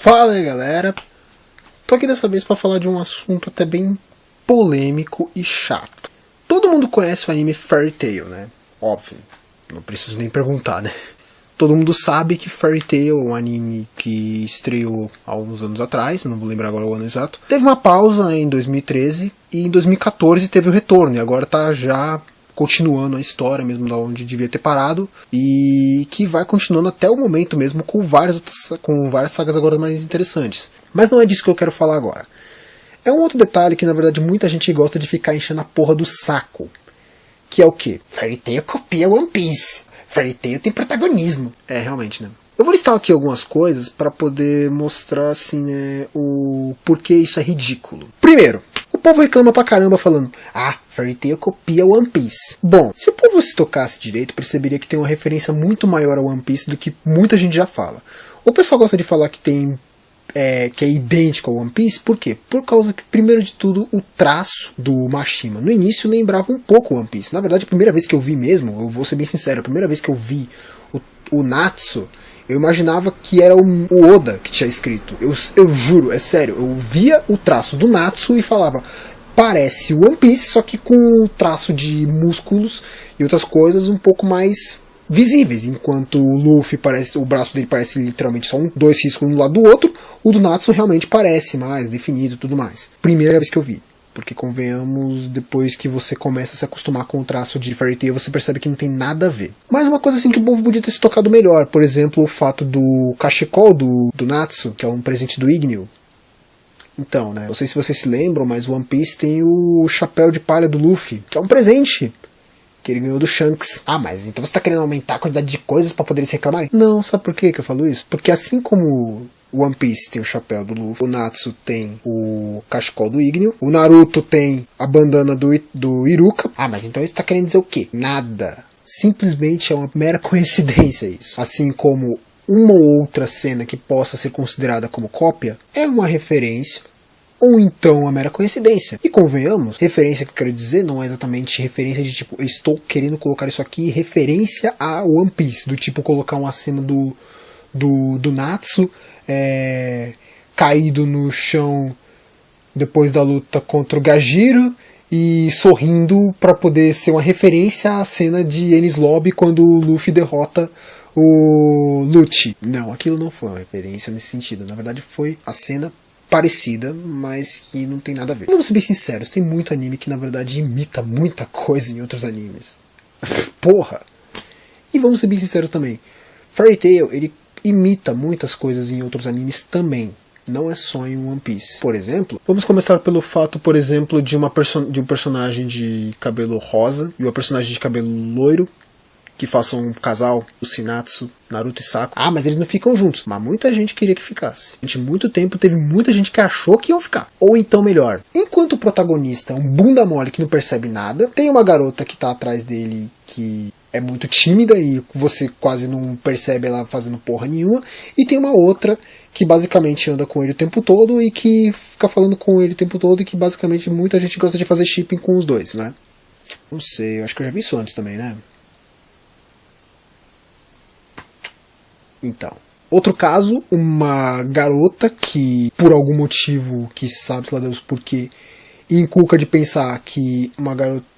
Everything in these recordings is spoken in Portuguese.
Fala aí galera, tô aqui dessa vez pra falar de um assunto até bem polêmico e chato. Todo mundo conhece o anime Fairy Tail, né? Óbvio, não preciso nem perguntar, né? Todo mundo sabe que Fairy Tail é um anime que estreou há uns anos atrás, não vou lembrar agora o ano exato. Teve uma pausa em 2013 e em 2014 teve o retorno, e agora tá já continuando a história mesmo da onde devia ter parado, e que vai continuando até o momento mesmo com várias sagas agora mais interessantes. Mas não é disso que eu quero falar agora. É um outro detalhe que na verdade muita gente gosta de ficar enchendo a porra do saco. Que é o quê? Fairy Tail copia One Piece. Fairy Tail tem protagonismo. É, realmente, né? Eu vou listar aqui algumas coisas para poder mostrar assim, né, o porquê isso é ridículo. Primeiro, o povo reclama pra caramba falando: ah, Fairy Tail copia One Piece. Bom, se o povo se tocasse direito, perceberia que tem uma referência muito maior a One Piece do que muita gente já fala. O pessoal gosta de falar que que é idêntico ao One Piece, por quê? Por causa que, primeiro de tudo, o traço do Mashima no início lembrava um pouco o One Piece. Na verdade, a primeira vez que eu vi mesmo, eu vou ser bem sincero, a primeira vez que eu vi o Natsu, eu imaginava que era o Oda que tinha escrito. Eu juro, é sério, eu via o traço do Natsu e falava: parece o One Piece, só que com o traço de músculos e outras coisas um pouco mais visíveis, enquanto o Luffy parece, o braço dele parece literalmente só dois riscos um do lado do outro, o do Natsu realmente parece mais definido e tudo mais. Primeira vez que eu vi, porque convenhamos, depois que você começa a se acostumar com o traço de Fairy Tail, você percebe que não tem nada a ver. Mas uma coisa assim que o povo podia ter se tocado melhor, por exemplo, o fato do cachecol do Natsu, que é um presente do Igneo. Então, né, não sei se vocês se lembram, mas o One Piece tem o chapéu de palha do Luffy, que é um presente que ele ganhou do Shanks. Ah, mas então você tá querendo aumentar a quantidade de coisas pra poder se reclamarem? Não, sabe por que eu falo isso? Porque assim como o One Piece tem o chapéu do Luffy, o Natsu tem o cachecol do Igneo, o Naruto tem a bandana do Iruka. Ah, mas então isso tá querendo dizer o quê? Nada. Simplesmente é uma mera coincidência isso. Assim como uma ou outra cena que possa ser considerada como cópia é uma referência, ou então uma mera coincidência. E convenhamos, referência que eu quero dizer não é exatamente referência de tipo, eu estou querendo colocar isso aqui referência a One Piece, do tipo colocar uma cena do Natsu caído no chão depois da luta contra o Gajiro e sorrindo para poder ser uma referência à cena de Enies Lobby quando o Luffy derrota o Lucci. Não, aquilo não foi uma referência nesse sentido. Na verdade foi a cena parecida, mas que não tem nada a ver. Vamos ser bem sinceros, tem muito anime que na verdade imita muita coisa em outros animes. Porra! E vamos ser bem sinceros também, Fairy Tail, ele imita muitas coisas em outros animes também. Não é só em One Piece. Por exemplo, vamos começar pelo fato, por exemplo, de um personagem de cabelo rosa e uma personagem de cabelo loiro que façam um casal, o Sinatsu, Naruto e Sakura. Ah, mas eles não ficam juntos. Mas muita gente queria que ficasse. Durante muito tempo teve muita gente que achou que iam ficar. Ou então melhor, enquanto o protagonista é um bunda mole que não percebe nada, tem uma garota que tá atrás dele que é muito tímida e você quase não percebe ela fazendo porra nenhuma, e tem uma outra que basicamente anda com ele o tempo todo e que fica falando com ele o tempo todo, e que basicamente muita gente gosta de fazer shipping com os dois, né? Não sei, eu acho que eu já vi isso antes também, né? Então, outro caso, uma garota que, por algum motivo, que sabe-se lá Deus por quê, inculca de pensar que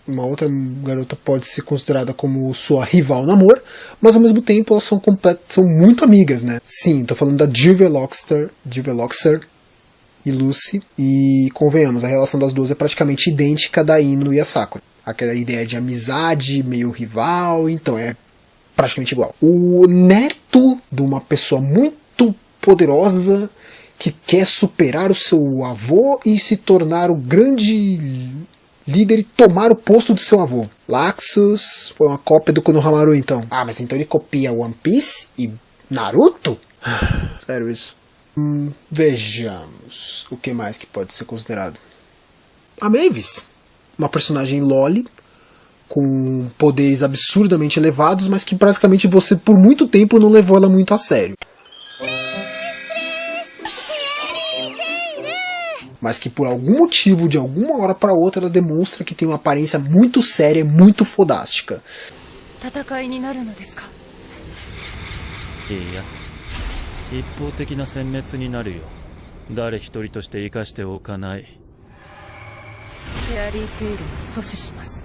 uma outra garota pode ser considerada como sua rival no amor, mas ao mesmo tempo elas são muito amigas, né? Sim, tô falando da Juveloxer e Lucy, e convenhamos, a relação das duas é praticamente idêntica da Ino e a Sakura. Aquela ideia de amizade, meio rival, então é praticamente igual. O neto de uma pessoa muito poderosa que quer superar o seu avô e se tornar o grande líder e tomar o posto do seu avô. Laxus foi uma cópia do Konohamaru, então. Ah, mas então ele copia One Piece e Naruto? Sério isso? Vejamos o que mais que pode ser considerado. A Mavis, uma personagem loli com poderes absurdamente elevados, mas que praticamente você por muito tempo não levou ela muito a sério. Mas que por algum motivo, de alguma hora para outra, ela demonstra que tem uma aparência muito séria, muito fodástica. 一方的な殲滅になるよ。誰一人として生かしておかない。フェアリーテイルを阻止します。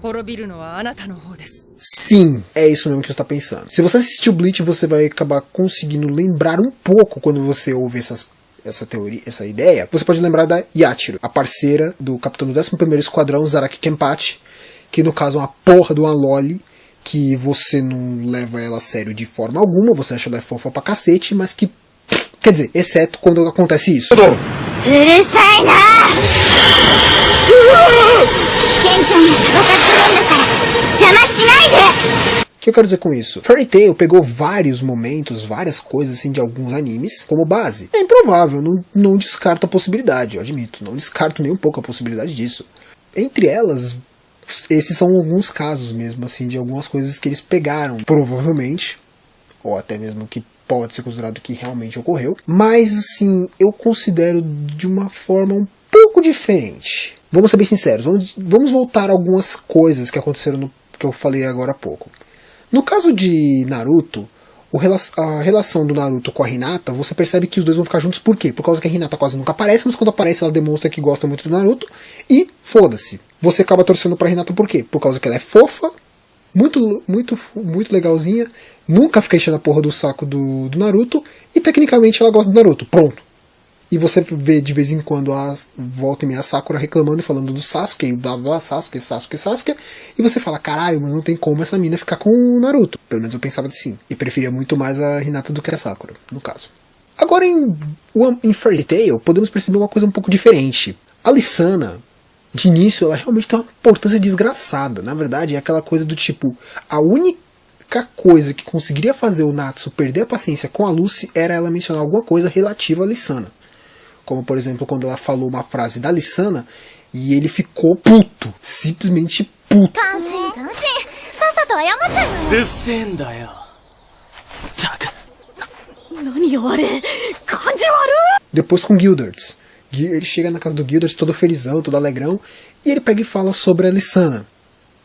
滅びるのはあなたの方です。Sim, é isso mesmo que você está pensando. Se você assistiu Bleach, você vai acabar conseguindo lembrar um pouco quando você ouve essa teoria, essa ideia. Você pode lembrar da Yachiro, a parceira do capitão do 11º Esquadrão, Zaraki Kenpachi, que no caso é uma porra de uma loli, que você não leva ela a sério de forma alguma, você acha ela fofa pra cacete, mas que, quer dizer, exceto quando acontece isso. O que eu quero dizer com isso? Fairy Tail pegou vários momentos, várias coisas assim de alguns animes como base. É improvável, não descarto a possibilidade, eu admito, não descarto nem um pouco a possibilidade disso. Entre elas, esses são alguns casos mesmo, assim, de algumas coisas que eles pegaram, provavelmente, ou até mesmo que pode ser considerado que realmente ocorreu, mas assim, eu considero de uma forma um pouco diferente. Vamos ser bem sinceros, vamos voltar a algumas coisas que aconteceram no que eu falei agora há pouco. No caso de Naruto, a relação do Naruto com a Hinata, você percebe que os dois vão ficar juntos por quê? Por causa que a Hinata quase nunca aparece, mas quando aparece ela demonstra que gosta muito do Naruto, e foda-se. Você acaba torcendo pra Hinata por quê? Por causa que ela é fofa, muito legalzinha, nunca fica enchendo a porra do saco do Naruto, e tecnicamente ela gosta do Naruto, pronto. E você vê de vez em quando volta e meia Sakura reclamando e falando do Sasuke, blá blá, Sasuke, e você fala, caralho, mas não tem como essa mina ficar com o Naruto. Pelo menos eu pensava de sim. E preferia muito mais a Hinata do que a Sakura, no caso. Agora em Fairy Tail, podemos perceber uma coisa um pouco diferente. A Lisana, de início, ela realmente tem uma importância desgraçada. Na verdade, é aquela coisa do tipo, a única coisa que conseguiria fazer o Natsu perder a paciência com a Lucy era ela mencionar alguma coisa relativa a Lisana. Como, por exemplo, quando ela falou uma frase da Lisana e ele ficou puto. Simplesmente puto. Depois com Guildarts. Ele chega na casa do Guildarts todo felizão, todo alegrão, e ele pega e fala sobre a Lisana.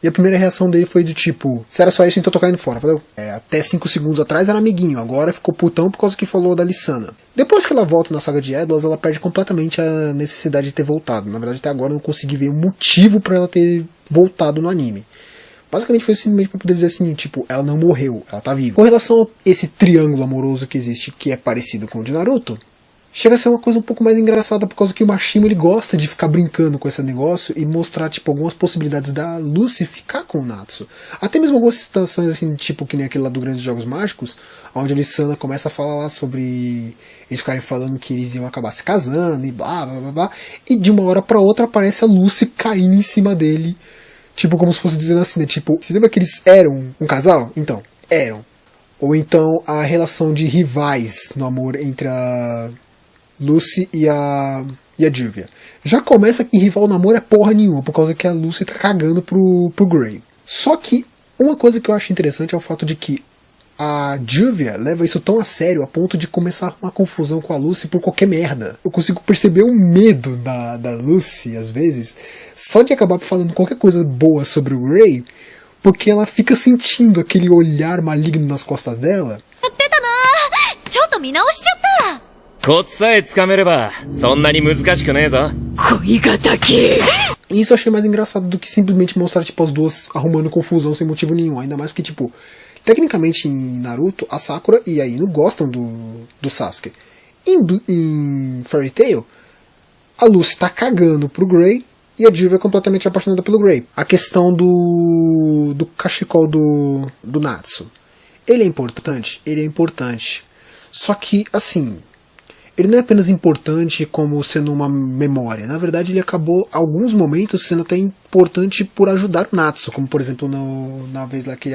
E a primeira reação dele foi do tipo, se era só isso, então tô caindo fora. Valeu? Até 5 segundos atrás era amiguinho, agora ficou putão por causa que falou da Lisana. Depois que ela volta na saga de Edwas, ela perde completamente a necessidade de ter voltado. Na verdade, até agora eu não consegui ver um motivo pra ela ter voltado no anime. Basicamente foi simplesmente pra poder dizer assim, tipo, ela não morreu, ela tá viva. Com relação a esse triângulo amoroso que existe, que é parecido com o de Naruto, chega a ser uma coisa um pouco mais engraçada por causa que o Mashima ele gosta de ficar brincando com esse negócio e mostrar tipo algumas possibilidades da Lucy ficar com o Natsu. Até mesmo algumas situações assim, tipo que nem aquele lá do Grandes Jogos Mágicos, onde a Lisana começa a falar lá sobre eles ficarem falando que eles iam acabar se casando e blá blá blá blá, e de uma hora pra outra aparece a Lucy caindo em cima dele, tipo como se fosse dizendo assim, né, tipo, você lembra que eles eram um casal? Então, eram. Ou então a relação de rivais no amor entre a Lucy e a Juvia. Já começa que rival namoro é porra nenhuma, por causa que a Lucy tá cagando pro Gray. Só que uma coisa que eu acho interessante é o fato de que a Juvia leva isso tão a sério a ponto de começar uma confusão com a Lucy por qualquer merda. Eu consigo perceber o medo da Lucy, às vezes, só de acabar falando qualquer coisa boa sobre o Gray, porque ela fica sentindo aquele olhar maligno nas costas dela. Isso eu achei mais engraçado do que simplesmente mostrar tipo as duas arrumando confusão sem motivo nenhum. Ainda mais porque tipo, tecnicamente em Naruto, a Sakura e a Ino gostam do Sasuke. Em Fairy Tail, a Lucy tá cagando pro Gray e a Juvia é completamente apaixonada pelo Gray. A questão do cachecol do Natsu. Ele é importante? Ele é importante. Só que, assim, ele não é apenas importante como sendo uma memória. Na verdade, ele acabou, em alguns momentos, sendo até importante por ajudar o Natsu. Como, por exemplo, na vez lá que ele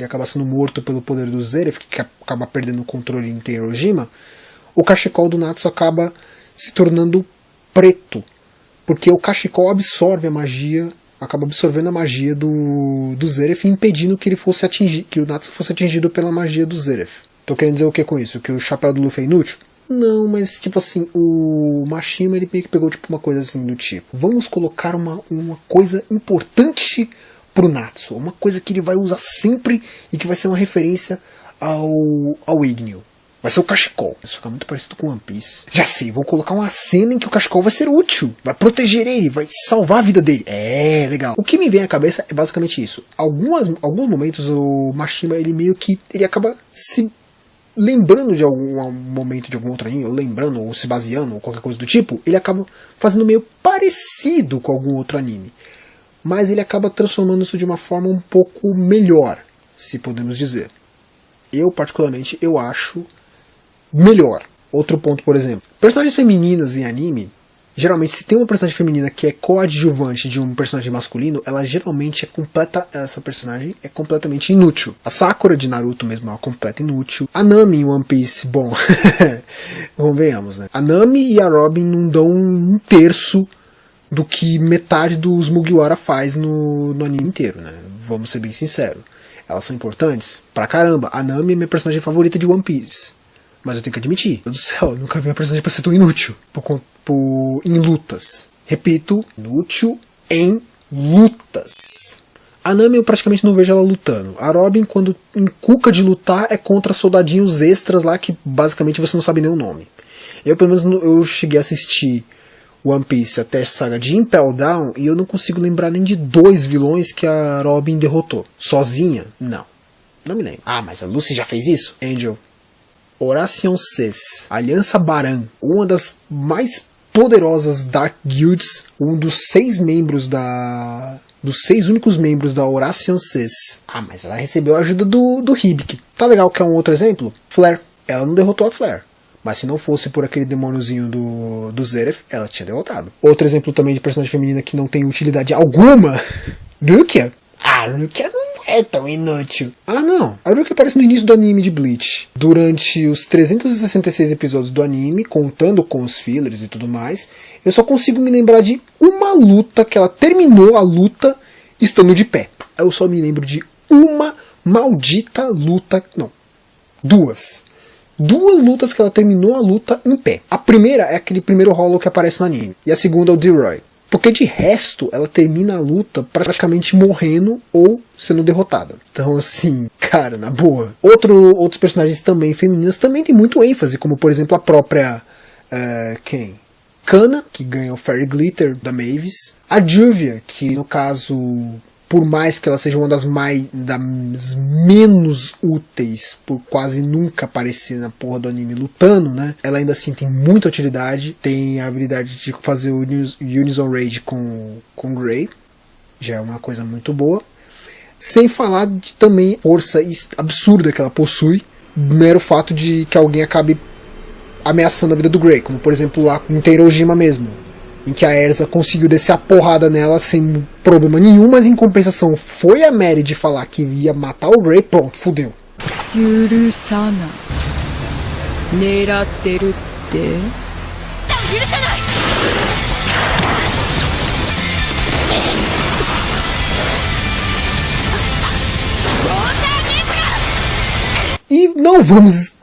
acaba sendo morto pelo poder do Zeref, que acaba perdendo o controle em Tenryojima, o cachecol do Natsu acaba se tornando preto. Porque o cachecol absorve a magia, acaba absorvendo a magia do Zeref, impedindo que o Natsu fosse atingido pela magia do Zeref. Tô querendo dizer o que com isso? Que o chapéu do Luffy é inútil? Não, mas tipo assim, o Mashima ele meio que pegou tipo uma coisa assim do tipo, vamos colocar uma coisa importante pro Natsu, uma coisa que ele vai usar sempre e que vai ser uma referência ao Igneo. Vai ser o cachecol. Isso fica muito parecido com One Piece. Já sei, vou colocar uma cena em que o cachecol vai ser útil. Vai proteger ele, vai salvar a vida dele. É, legal. O que me vem à cabeça é basicamente isso. Alguns momentos o Mashima, ele meio que... Ele acaba se lembrando de algum momento de algum outro anime, ou lembrando, ou se baseando, ou qualquer coisa do tipo. Ele acaba fazendo meio parecido com algum outro anime. Mas ele acaba transformando isso de uma forma um pouco melhor, se podemos dizer. Eu, particularmente, eu acho melhor. Outro ponto, por exemplo. Personagens femininas em anime, geralmente, se tem uma personagem feminina que é coadjuvante de um personagem masculino, ela geralmente essa personagem é completamente inútil. A Sakura de Naruto mesmo é uma completa inútil. A Nami em One Piece, bom, convenhamos, né? A Nami e a Robin não dão um terço do que metade dos Mugiwara faz no anime inteiro, né? Vamos ser bem sinceros. Elas são importantes pra caramba. A Nami é minha personagem favorita de One Piece. Mas eu tenho que admitir, meu Deus do céu, eu nunca vi uma personagem pra ser tão inútil em lutas. Repito, inútil em lutas. A Nami eu praticamente não vejo ela lutando. A Robin, quando encuca de lutar, é contra soldadinhos extras lá que basicamente você não sabe nem o nome. Eu, pelo menos, eu cheguei a assistir One Piece até a saga de Impel Down e eu não consigo lembrar nem de 2 vilões que a Robin derrotou. Sozinha? Não. Não me lembro. Ah, mas a Lucy já fez isso? Angel. Horation Cess, Aliança Baran, uma das mais poderosas Dark Guilds, um dos 6 membros dos 6 únicos membros da Horation Cess. Ah, mas ela recebeu a ajuda do Hibiki. Tá legal, quer um outro exemplo? Flare. Ela não derrotou a Flare. Mas se não fosse por aquele demôniozinho do Zeref, ela tinha derrotado. Outro exemplo também de personagem feminina que não tem utilidade alguma, Rukia. Ah, Rukia não é tão inútil. Ah, não. A Rukia aparece no início do anime de Bleach. Durante os 366 episódios do anime, contando com os fillers e tudo mais, eu só consigo me lembrar de uma luta que ela terminou a luta estando de pé. Eu só me lembro de uma maldita luta... Não. 2 lutas que ela terminou a luta em pé. A primeira é aquele primeiro Hollow que aparece no anime. E a segunda é o D-Roy. Porque de resto, ela termina a luta praticamente morrendo ou sendo derrotada. Então, assim, cara, na boa. Outros personagens também femininas também tem muito ênfase, como por exemplo a própria... quem? Kana, que ganha o Fairy Glitter da Mavis. A Juvia, que no caso... Por mais que ela seja uma das menos úteis, por quase nunca aparecer na porra do anime lutando, né? Ela ainda assim tem muita utilidade. Tem a habilidade de fazer o Unison Raid com Grey. Já é uma coisa muito boa. Sem falar de também força absurda que ela possui. Mero fato de que alguém acabe ameaçando a vida do Grey. Como por exemplo lá com o Teirojima mesmo. Em que a Erza conseguiu descer a porrada nela sem problema nenhum, mas em compensação foi a Mary de falar que ia matar o Grey, pronto, fudeu. E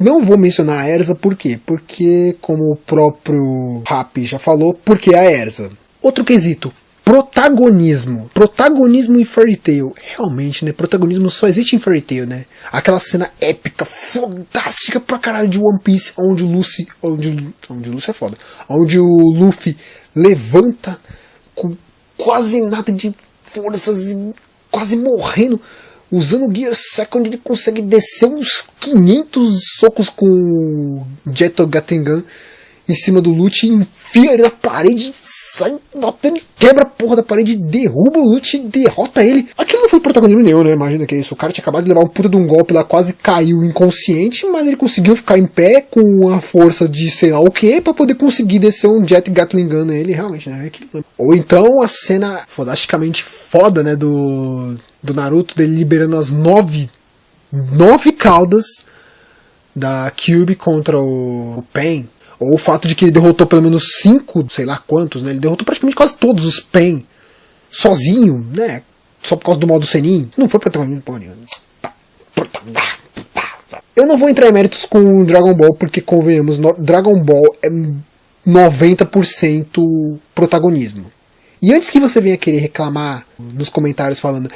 não vou mencionar a Erza, por quê? Porque, como o próprio Happy já falou, porque é a Erza. Outro quesito, protagonismo. Protagonismo em Fairy Tail. Realmente, né? Protagonismo só existe em Fairy Tail, né? Aquela cena épica, fodástica pra caralho de One Piece, onde o Luffy é foda. Onde o Luffy levanta com quase nada de forças, quase morrendo. Usando o Gear Second, ele consegue descer uns 500 socos com o Jet Gattengan em cima do Lute, enfia ele na parede, sai batendo e quebra a porra da parede, derruba o Lute e derrota ele. Aquilo não foi protagonismo nenhum, né? Imagina que é isso. O cara tinha acabado de levar um puta de um golpe lá, quase caiu inconsciente, mas ele conseguiu ficar em pé com a força de sei lá o que, pra poder conseguir descer um Jet Gatling Gun nele, realmente, né? Ou então a cena fodasticamente foda, né, do Naruto, dele liberando as 9 caudas da Kyuubi contra o Pain. Ou o fato de que ele derrotou pelo menos 5, sei lá quantos, né? Ele derrotou praticamente quase todos os Pain sozinho, né? Só por causa do modo Senin. Não foi protagonismo, porra nenhuma. Eu não vou entrar em méritos com Dragon Ball, porque convenhamos, Dragon Ball é 90% protagonismo. E antes que você venha querer reclamar nos comentários falando,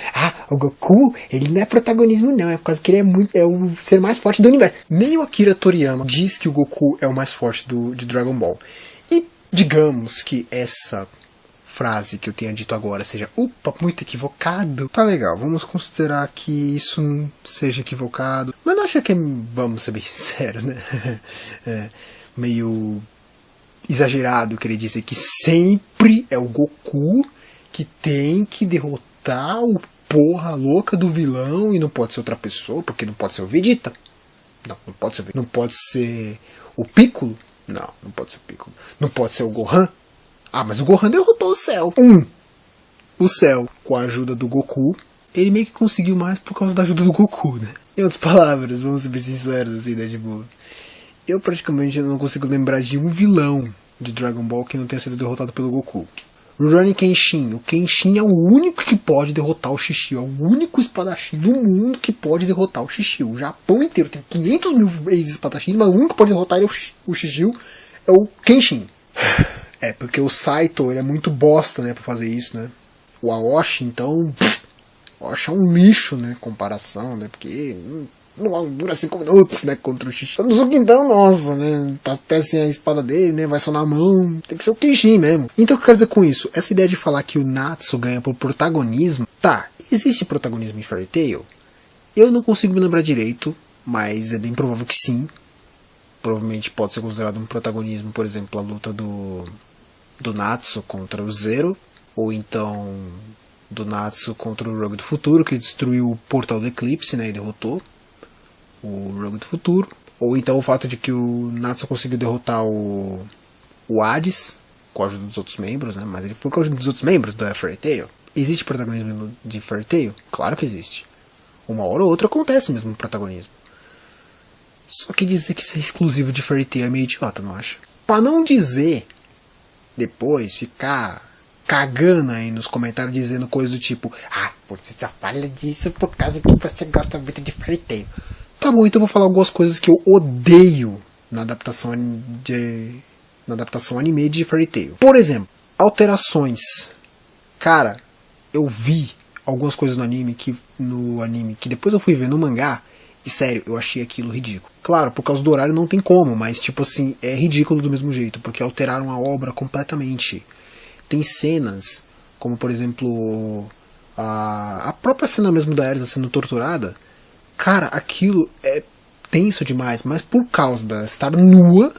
o Goku, ele não é protagonismo não, é por causa que ele é o ser mais forte do universo. Nem o Akira Toriyama diz que o Goku é o mais forte de Dragon Ball. E digamos que essa frase que eu tenha dito agora seja, muito equivocado. Tá legal, vamos considerar que isso seja equivocado. Mas não acho que, vamos ser bem sinceros, né? Meio exagerado querer dizer que sempre é o Goku que tem que derrotar o porra louca do vilão e não pode ser outra pessoa, porque não pode ser o Vegeta. Não pode ser o Vegeta. Não pode ser o Piccolo. Não pode ser o Piccolo. Não pode ser o Gohan. Mas o Gohan derrotou o Cell. O Cell, com a ajuda do Goku, ele meio que conseguiu mais por causa da ajuda do Goku, né? Em outras palavras, vamos ser bem sinceros assim, né, de boa. Eu praticamente não consigo lembrar de um vilão de Dragon Ball que não tenha sido derrotado pelo Goku. Rurouni Kenshin. O Kenshin é o único que pode derrotar o Shishio. É o único espadachim do mundo que pode derrotar o Shishio. O Japão inteiro tem 500 mil ex-espadachins, mas o único que pode derrotar ele o Shishio é o Kenshin. Porque o Saito ele é muito bosta, né, pra fazer isso, né. O Aoshi, então... O Aoshi é um lixo, né, comparação, né, porque... Não dura 5 minutos, né, contra o Shishio. Então, nossa, né, tá até sem a espada dele, né, vai só na mão. Tem que ser o Kenshin mesmo. Então, o que eu quero dizer com isso? Essa ideia de falar que o Natsu ganha por protagonismo... Tá, existe protagonismo em Fairy Tail? Eu não consigo me lembrar direito, mas é bem provável que sim. Provavelmente pode ser considerado um protagonismo, por exemplo, a luta do Natsu contra o Zero, ou então do Natsu contra o Rogue do Futuro, que destruiu o portal do Eclipse, né, e derrotou o Rogue do Futuro, ou então o fato de que o Natsu conseguiu derrotar o Hades com a ajuda dos outros membros, né, mas ele foi com a ajuda dos outros membros da Fairy Tail. Existe protagonismo de Fairy Tail? Claro que existe. Uma hora ou outra acontece mesmo o protagonismo. Só que dizer que isso é exclusivo de Fairy Tail é meio idiota, não acha? Pra não dizer depois ficar cagando aí nos comentários dizendo coisas do tipo, você só fala disso por causa que você gosta muito de Fairy Tail. Tá bom, então eu vou falar algumas coisas que eu odeio na adaptação anime de Fairy Tail. Por exemplo, alterações. Cara, eu vi algumas coisas no anime que depois eu fui ver no mangá. E sério, eu achei aquilo ridículo. Claro, por causa do horário não tem como, mas tipo assim, é ridículo do mesmo jeito, porque alteraram a obra completamente. Tem cenas, como por exemplo, a própria cena mesmo da Erza sendo torturada. Cara, aquilo é tenso demais, mas por causa dela estar nua,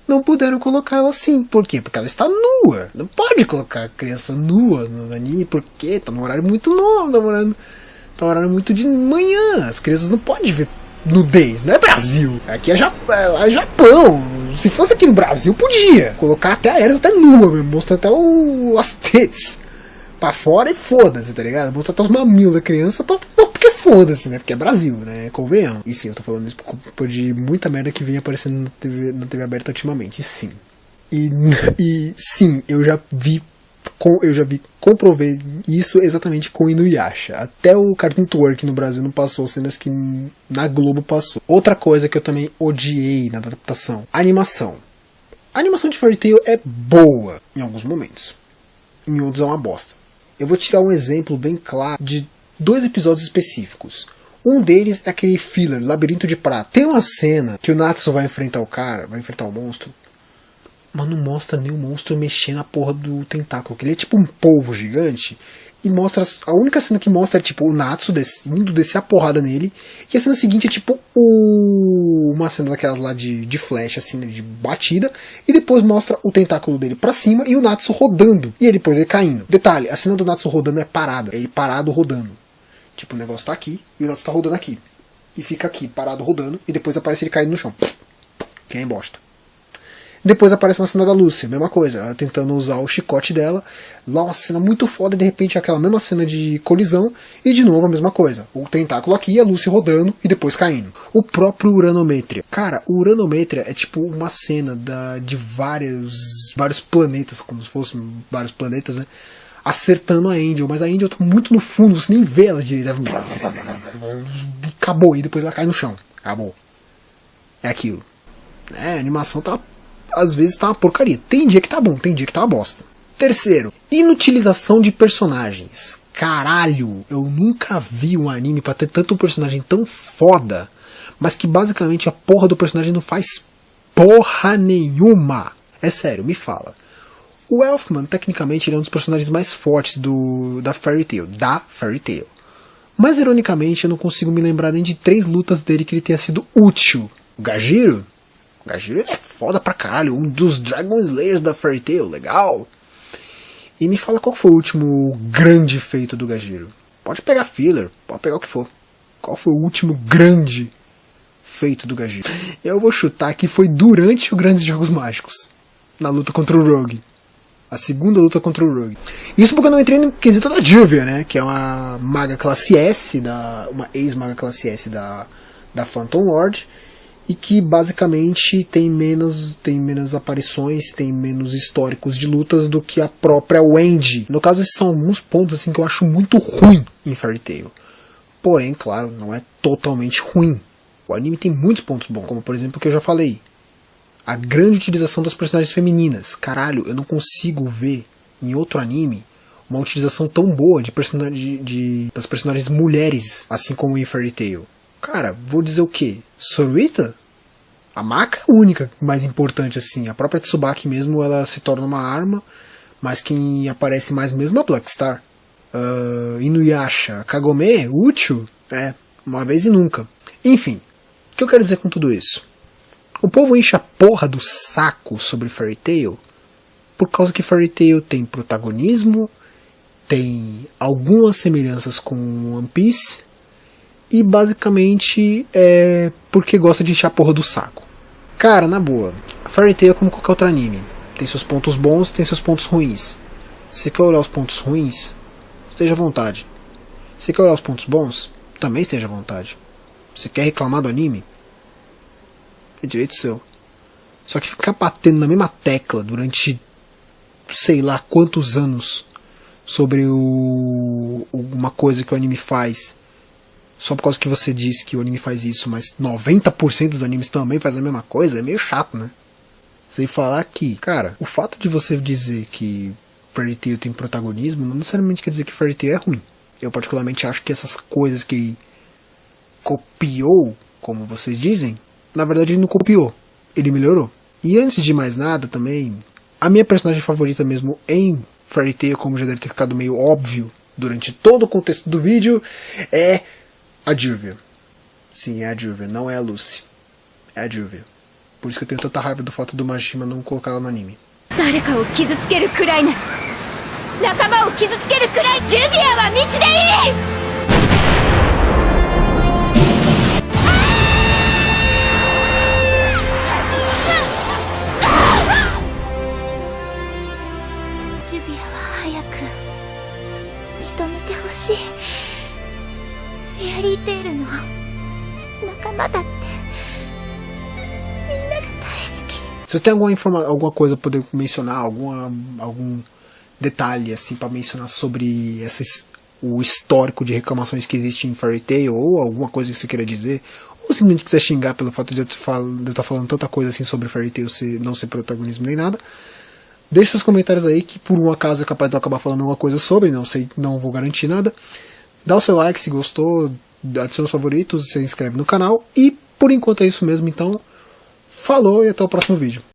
não puderam colocar ela assim. Por quê? Porque ela está nua. Não pode colocar a criança nua no anime, porque tá num horário muito novo, tá um horário muito de manhã. As crianças não podem ver nudez. Não é Brasil. Aqui é Japão. Se fosse aqui no Brasil, podia. Colocar até a Erza até nua mesmo. Mostrar até as tetas pra fora e foda-se, tá ligado? Mostrar até os mamilos da criança porque foda-se, né? Porque é Brasil, né? Convenhamos. E sim, eu tô falando isso por culpa de muita merda que vem aparecendo na TV aberta ultimamente. Sim. E sim, eu já comprovei isso exatamente com Inuyasha. Até o Cartoon Network no Brasil não passou cenas que na Globo passou. Outra coisa que eu também odiei na adaptação: animação. A animação de Fairy Tail é boa em alguns momentos, em outros é uma bosta. Eu vou tirar um exemplo bem claro de 2 episódios específicos. Um deles é aquele filler, Labirinto de Prata. Tem uma cena que o Natsu vai enfrentar o monstro, mas não mostra nem o monstro mexendo a porra do tentáculo. Ele é tipo um polvo gigante. E mostra. A única cena que mostra é tipo o Natsu indo descer a porrada nele. E a cena seguinte é tipo uma cena daquelas lá de flash, assim, de batida. E depois mostra o tentáculo dele pra cima e o Natsu rodando. E depois ele caindo. Detalhe, a cena do Natsu rodando é parada. É ele parado rodando. Tipo, o negócio tá aqui e o Natsu tá rodando aqui. E fica aqui, parado rodando. E depois aparece ele caindo no chão. Quem é bosta. Depois aparece uma cena da Lucy, mesma coisa, ela tentando usar o chicote dela, lá uma cena muito foda, e de repente aquela mesma cena de colisão, e de novo a mesma coisa, o tentáculo aqui, a Lucy rodando, e depois caindo. O próprio Uranometria. Cara, o Uranometria é tipo uma cena de vários planetas, como se fossem vários planetas, né, acertando a Angel, mas a Angel tá muito no fundo, você nem vê ela direito, acabou, e depois ela cai no chão, acabou. É aquilo. A animação tá... Às vezes tá uma porcaria. Tem dia que tá bom, tem dia que tá uma bosta. Terceiro, inutilização de personagens. Caralho, eu nunca vi um anime pra ter tanto personagem tão foda, mas que basicamente a porra do personagem não faz porra nenhuma. É sério, me fala. O Elfman, tecnicamente, ele é um dos personagens mais fortes da Fairy Tail. Mas, ironicamente, eu não consigo me lembrar nem de 3 lutas dele que ele tenha sido útil. O Gajiro ele é foda pra caralho, um dos Dragon Slayers da Fairy Tail, legal. E me fala qual foi o último grande feito do Gajiro. Pode pegar filler, pode pegar o que for. Qual foi o último grande feito do Gajiro? Eu vou chutar que foi durante o Grandes Jogos Mágicos, na luta contra o Rogue. A segunda luta contra o Rogue. Isso porque eu não entrei no quesito da Juvia, né? Que é uma maga classe S, uma ex-maga classe S da Phantom Lord. E que basicamente tem menos aparições, tem menos históricos de lutas do que a própria Wendy. No caso, esses são alguns pontos assim, que eu acho muito ruim em Fairy Tail. Porém, claro, não é totalmente ruim. O anime tem muitos pontos bons, como por exemplo o que eu já falei. A grande utilização das personagens femininas. Caralho, eu não consigo ver em outro anime uma utilização tão boa das personagens mulheres, assim como em Fairy Tail. Cara, vou dizer o quê? Soruita? A Maka é a única mais importante assim. A própria Tsubaki mesmo, ela se torna uma arma, mas quem aparece mais mesmo é a Black Star. Inuyasha, Kagome, útil? Uma vez e nunca. Enfim, o que eu quero dizer com tudo isso? O povo enche a porra do saco sobre Fairy Tail por causa que Fairy Tail tem protagonismo, tem algumas semelhanças com One Piece e basicamente é porque gosta de encher a porra do saco. Cara, na boa, Fairy Tail é como qualquer outro anime. Tem seus pontos bons, tem seus pontos ruins. Se você quer olhar os pontos ruins, esteja à vontade. Se você quer olhar os pontos bons, também esteja à vontade. Você quer reclamar do anime? É direito seu. Só que ficar batendo na mesma tecla durante sei lá quantos anos sobre uma coisa que o anime faz, só por causa que você disse que o anime faz isso, mas 90% dos animes também fazem a mesma coisa, é meio chato, né? Sem falar que, cara, o fato de você dizer que Fairy Tail tem protagonismo não necessariamente quer dizer que Fairy Tail é ruim. Eu particularmente acho que essas coisas que ele copiou, como vocês dizem, na verdade ele não copiou, ele melhorou. E antes de mais nada também, a minha personagem favorita mesmo em Fairy Tail, como já deve ter ficado meio óbvio durante todo o contexto do vídeo, é a Juvia. Sim, é a Juvia, não é a Lucy. É a Juvia. Por isso que eu tenho tanta raiva do fato do Majima não colocar ela no anime. Se você tem alguma coisa pra poder mencionar, algum detalhe assim para mencionar sobre o histórico de reclamações que existe em Fairy Tail, ou alguma coisa que você queira dizer, ou simplesmente quiser xingar pelo fato de eu estar falando tanta coisa assim sobre Fairy Tail não ser protagonismo nem nada, deixe seus comentários aí, que por um acaso é capaz de eu acabar falando alguma coisa sobre, não sei, não vou garantir nada. Dá o seu like se gostou, adiciona os favoritos, se inscreve no canal, e por enquanto é isso mesmo, então falou e até o próximo vídeo.